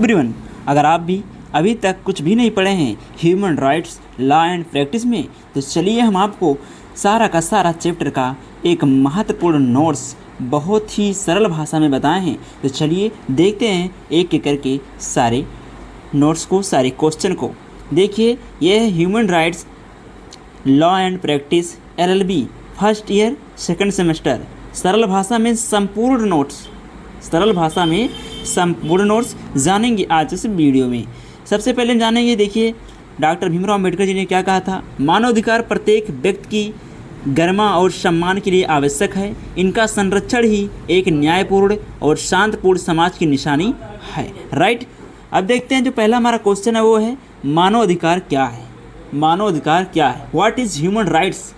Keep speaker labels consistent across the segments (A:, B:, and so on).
A: Everyone, अगर आप भी अभी तक कुछ भी नहीं पढ़े हैं human rights law and practice में, तो चलिए हम आपको सारा का सारा चैप्टर का एक महत्वपूर्ण नोट्स बहुत ही सरल भाषा में बताए हैं। तो चलिए देखते हैं एक एक करके सारे नोट्स को, सारे क्वेश्चन को। देखिए, यह है human rights law and practice LLB first year second semester. सरल भाषा में संपूर्ण नोट्स, सरल भाषा में संपूर्ण नोट्स जानेंगे आज इस वीडियो में। सबसे पहले हम जानेंगे, देखिए डॉक्टर भीमराव अम्बेडकर जी ने क्या कहा था। मानवाधिकार प्रत्येक व्यक्ति की गरिमा और सम्मान के लिए आवश्यक है। इनका संरक्षण ही एक न्यायपूर्ण और शांतिपूर्ण समाज की निशानी है। राइट। अब देखते हैं, जो पहला हमारा क्वेश्चन है वो है मानवाधिकार क्या है। मानवाधिकार क्या है, व्हाट इज़ ह्यूमन राइट्स।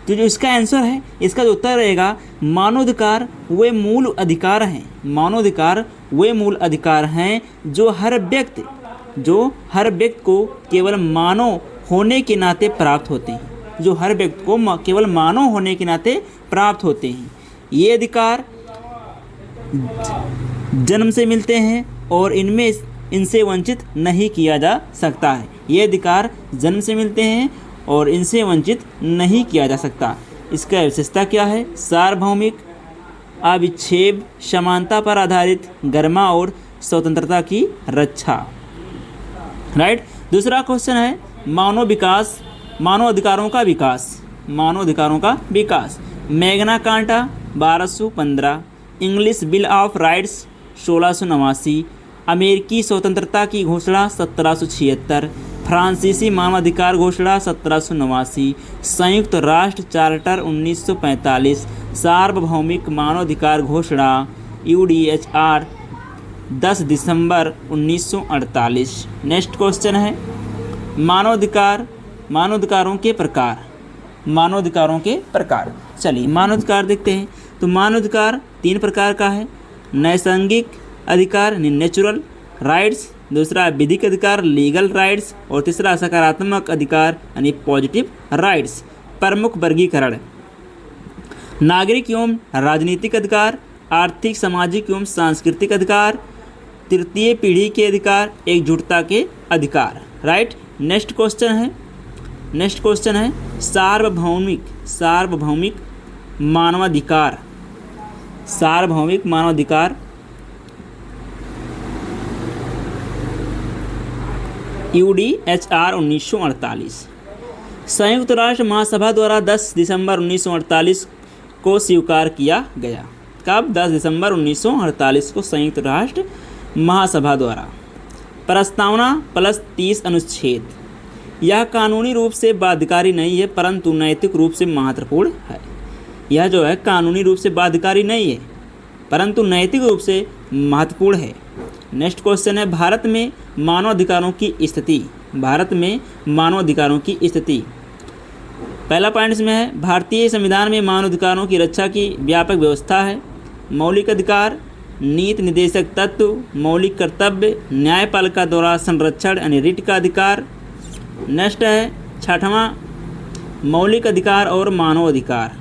A: तो जो इसका आंसर है, इसका जो उत्तर रहेगा, मानवाधिकार वे मूल अधिकार हैं। मानवाधिकार वे मूल अधिकार हैं जो हर व्यक्ति को केवल मानव होने के नाते प्राप्त होते हैं। जो हर व्यक्ति को केवल मानव होने के नाते प्राप्त होते हैं। ये अधिकार जन्म से मिलते हैं और इनसे वंचित नहीं किया जा सकता है। ये अधिकार जन्म से मिलते हैं और इनसे वंचित नहीं किया जा सकता। इसका विशेषता क्या है? सार्वभौमिक, अविच्छेद, समानता पर आधारित, गरिमा और स्वतंत्रता की रक्षा। राइट। दूसरा क्वेश्चन है मानव विकास, मानव अधिकारों का विकास। मानव अधिकारों का विकास। Magna Carta 1215, English bill of rights 1689, अमेरिकी स्वतंत्रता की घोषणा 1776, फ्रांसीसी मानवाधिकार घोषणा 1789, संयुक्त राष्ट्र चार्टर 1945, सार्वभौमिक मानवाधिकार घोषणा UDHR 10 दिसंबर 1948। नेक्स्ट क्वेश्चन है मानवाधिकारों के प्रकार। मानवाधिकारों के प्रकार। चलिए मानवाधिकार देखते हैं। तो मानवाधिकार 3 प्रकार का है। नैसर्गिक अधिकार नेचुरल राइट्स, दूसरा विधिक अधिकार लीगल राइट्स, और तीसरा सकारात्मक अधिकार यानी पॉजिटिव राइट्स। प्रमुख वर्गीकरण: नागरिक एवं राजनीतिक अधिकार, आर्थिक, सामाजिक एवं सांस्कृतिक अधिकार, तृतीय पीढ़ी के अधिकार, एकजुटता के अधिकार। राइट। नेक्स्ट क्वेश्चन है सार्वभौमिक मानवाधिकार। सार्वभौमिक मानवाधिकार UDHR 1948 संयुक्त राष्ट्र महासभा द्वारा 10 दिसंबर 1948 को स्वीकार किया गया। कब? 10 दिसंबर 1948 को संयुक्त राष्ट्र महासभा द्वारा। प्रस्तावना प्लस 30 अनुच्छेद। यह कानूनी रूप से बाध्यकारी नहीं है परंतु नैतिक रूप से महत्वपूर्ण है। यह जो है कानूनी रूप से बाध्यकारी नहीं है परंतु नैतिक रूप से महत्वपूर्ण है। नेक्स्ट क्वेश्चन है भारत में मानवाधिकारों की स्थिति। भारत में मानवाधिकारों की स्थिति। पहला पॉइंट इसमें है भारतीय संविधान में मानवाधिकारों की रक्षा की व्यापक व्यवस्था है। मौलिक अधिकार, नीति निर्देशक तत्व, मौलिक कर्तव्य, न्यायपालिका द्वारा संरक्षण यानी रिट का अधिकार। नेक्स्ट है 6वां मौलिक अधिकार और मानव अधिकार।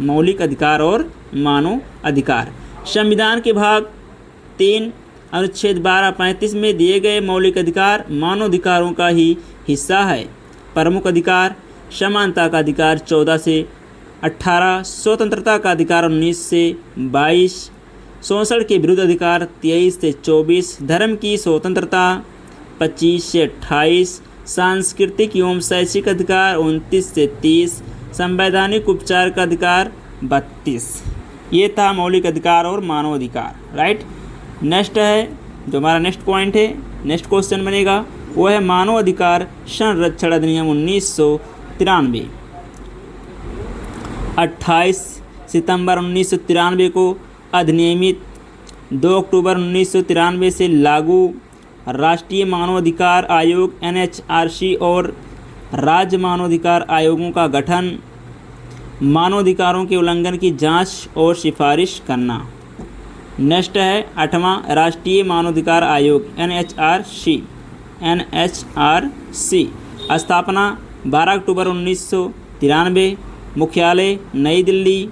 A: मौलिक अधिकार और मानव अधिकार। संविधान के भाग 3 अनुच्छेद 1235 में दिए गए मौलिक अधिकार मानवाधिकारों का ही हिस्सा है। प्रमुख अधिकार: समानता का अधिकार 14 से 18, स्वतंत्रता का अधिकार 19 से 22, शोषण के विरुद्ध अधिकार 23 से 24, धर्म की स्वतंत्रता 25 से 28, सांस्कृतिक एवं शैक्षिक अधिकार 29 से 30, संवैधानिक उपचार का अधिकार 32। ये था मौलिक अधिकार और मानव अधिकार। राइट। नेक्स्ट है जो हमारा नेक्स्ट पॉइंट है, नेक्स्ट क्वेश्चन बनेगा वो है मानव अधिकार संरक्षण अधिनियम 1993। 28 सितंबर 1993 को अधिनियमित, 2 अक्टूबर 1993 से लागू। राष्ट्रीय मानवाधिकार आयोग NHRC और राज्य मानवाधिकार आयोगों का गठन। मानवाधिकारों के उल्लंघन की जांच और सिफारिश करना। नेक्स्ट है 8वां राष्ट्रीय मानवाधिकार आयोग NHRC। स्थापना 12 अक्टूबर 1993। मुख्यालय नई दिल्ली।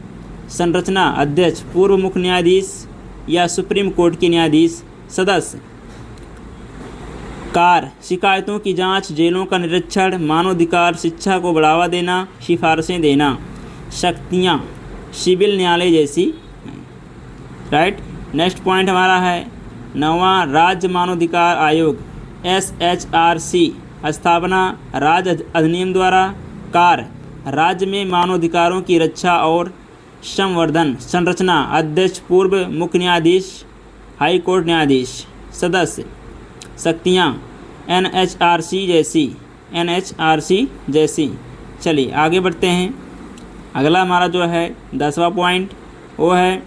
A: संरचना: अध्यक्ष पूर्व मुख्य न्यायाधीश या सुप्रीम कोर्ट के न्यायाधीश। सदस्य कार, शिकायतों की जांच, जेलों का निरीक्षण, मानवाधिकार, शिक्षा को बढ़ावा देना, सिफारिशें देना। शक्तियाँ, सिविल न्यायालय जैसी। राइट। नेक्स्ट पॉइंट हमारा है 9वां, राज्य मानवाधिकार आयोग SHRC, स्थापना राज्य अधिनियम द्वारा। कार्य, राज्य में मानवाधिकारों की रक्षा और संवर्धन। संरचना, अध्यक्ष, पूर्व मुख्य न्यायाधीश, हाई कोर्ट न्यायाधीश। सदस्य। शक्तियाँ, NHRC जैसी। चलिए आगे बढ़ते हैं। अगला हमारा जो है 10वां पॉइंट वो है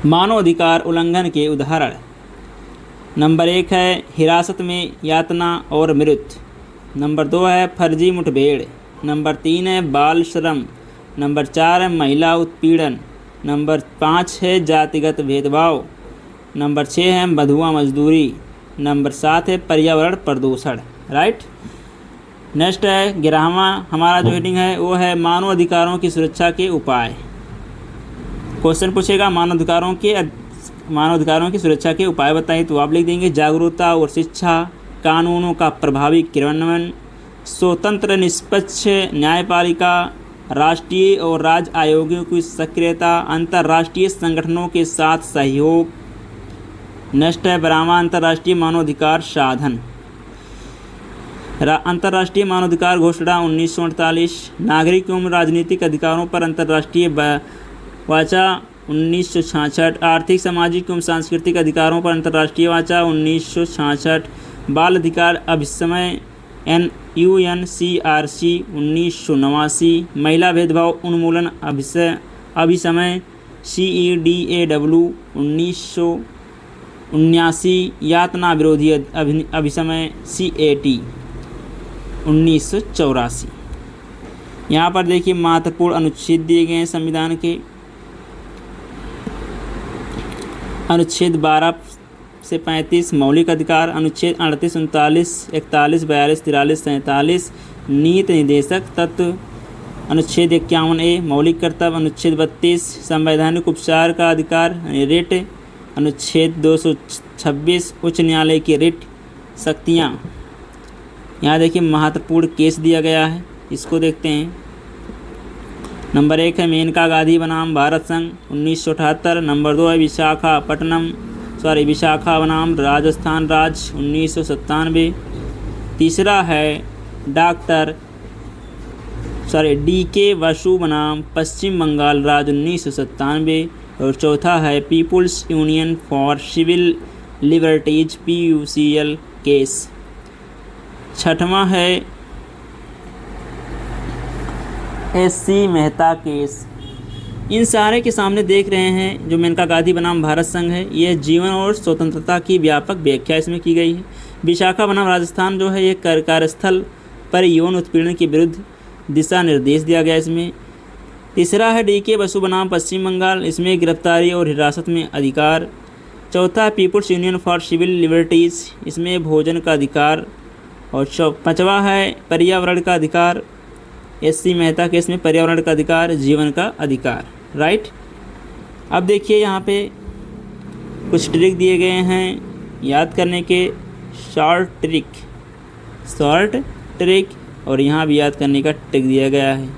A: मानवाधिकार उल्लंघन के उदाहरण। नंबर 1 है हिरासत में यातना और मृत्यु। नंबर 2 है फर्जी मुठभेड़। नंबर 3 है बाल श्रम। नंबर 4 है महिला उत्पीड़न। नंबर 5 है जातिगत भेदभाव। नंबर 6 है बंधुआ मजदूरी। नंबर 7 है पर्यावरण प्रदूषण। राइट। नेक्स्ट है 11वां हमारा जो हेडिंग है वो है मानव अधिकारों की सुरक्षा के उपाय। क्वेश्चन पूछेगा मानव अधिकारों की सुरक्षा के उपाय बताइए, तो आप लिख देंगे जागरूकता और शिक्षा, कानूनों का प्रभावी क्रियान्वयन, स्वतंत्र निष्पक्ष न्यायपालिका, राष्ट्रीय और राज्य आयोगों की सक्रियता, अंतर्राष्ट्रीय संगठनों के साथ सहयोग। नेक्स्ट है 12वां अंतर्राष्ट्रीय मानवाधिकार साधन। अंतर्राष्ट्रीय मानवाधिकार घोषणा 1948, नागरिक एवं राजनीतिक अधिकारों पर अंतर्राष्ट्रीय वाचा 1966, आर्थिक सामाजिक एवं सांस्कृतिक अधिकारों पर अंतर्राष्ट्रीय वाचा 1966, बाल अधिकार अभिसमय UNCRC 1989, महिला भेदभाव उन्मूलन अभिसमय CEDAW 1979, यातना विरोधी अभिसमय CAT 1984। यहाँ पर देखिए महत्वपूर्ण अनुच्छेद दिए गए हैं संविधान के। अनुच्छेद 12 से 35 मौलिक अधिकार, अनुच्छेद 38, 39, 41, 42, 43, 47 नीति निर्देशक तत्व, अनुच्छेद 51A मौलिक कर्तव्य, अनुच्छेद 32 संवैधानिक उपचार का अधिकार रिट, अनुच्छेद 226 उच्च न्यायालय की रिट। शक्तियाँ, यहाँ देखिए महत्वपूर्ण केस दिया गया है, इसको देखते हैं। नंबर 1 है मेनका गांधी बनाम भारत संघ 1978। नंबर 2 है विशाखा बनाम राजस्थान राज्य 1997। तीसरा है DK बसु बनाम पश्चिम बंगाल राज्य 1997। और चौथा है people's union for civil liberties PUCL केस। छठवां है SC मेहता केस। इन सारे के सामने देख रहे हैं जो मेनका गांधी बनाम भारत संघ है, यह जीवन और स्वतंत्रता की व्यापक व्याख्या इसमें की गई है। विशाखा बनाम राजस्थान जो है ये कार्यस्थल पर यौन उत्पीड़न के विरुद्ध दिशा निर्देश दिया गया इसमें। तीसरा है DK बसु बनाम पश्चिम बंगाल, इसमें गिरफ्तारी और हिरासत में अधिकार। चौथा people's union for civil liberties, इसमें भोजन का अधिकार। और 5वां है पर्यावरण का अधिकार, SC मेहता केस में पर्यावरण का अधिकार, जीवन का अधिकार। राइट। अब देखिए यहाँ पे कुछ ट्रिक दिए गए हैं याद करने के, शॉर्ट ट्रिक और यहाँ भी याद करने का ट्रिक दिया गया है।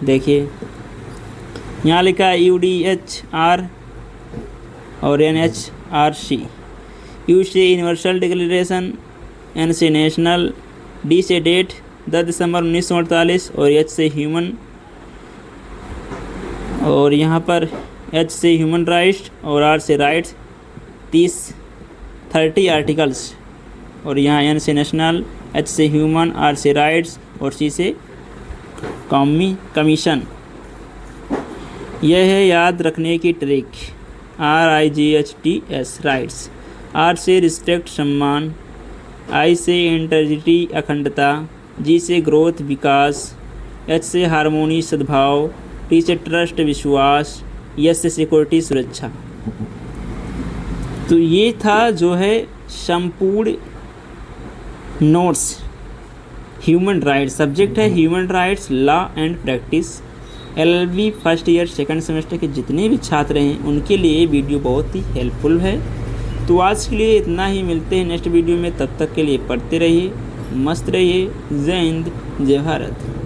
A: देखिए यहाँ लिखा है UDHR और NHRC। U से यूनिवर्सल डिक्लेरेशन, N से नेशनल, D से डेट 10 दिसंबर 1948 और H से ह्यूमन, और यहाँ पर H से ह्यूमन राइट्स और R से राइट्स 30 आर्टिकल्स। और यहाँ N से नेशनल, H से ह्यूमन, R से राइट्स और C से कमीशन। यह है याद रखने की ट्रिक। RIGHTS राइट्स, R से रिस्पेक्ट सम्मान, I से इंटेग्रिटी अखंडता, G से ग्रोथ विकास, H से हार्मोनी सद्भाव, T से ट्रस्ट विश्वास, S से सिक्योरिटी सुरक्षा। तो ये था जो है संपूर्ण नोट्स ह्यूमन राइट्स। सब्जेक्ट है human rights law and practice. LLB first year second semester के जितने भी छात्र हैं उनके लिए वीडियो बहुत ही हेल्पफुल है। तो आज के लिए इतना ही, मिलते हैं नेक्स्ट वीडियो में। तब तक के लिए पढ़ते रहिए, मस्त रहिए। जय हिंद, जय भारत।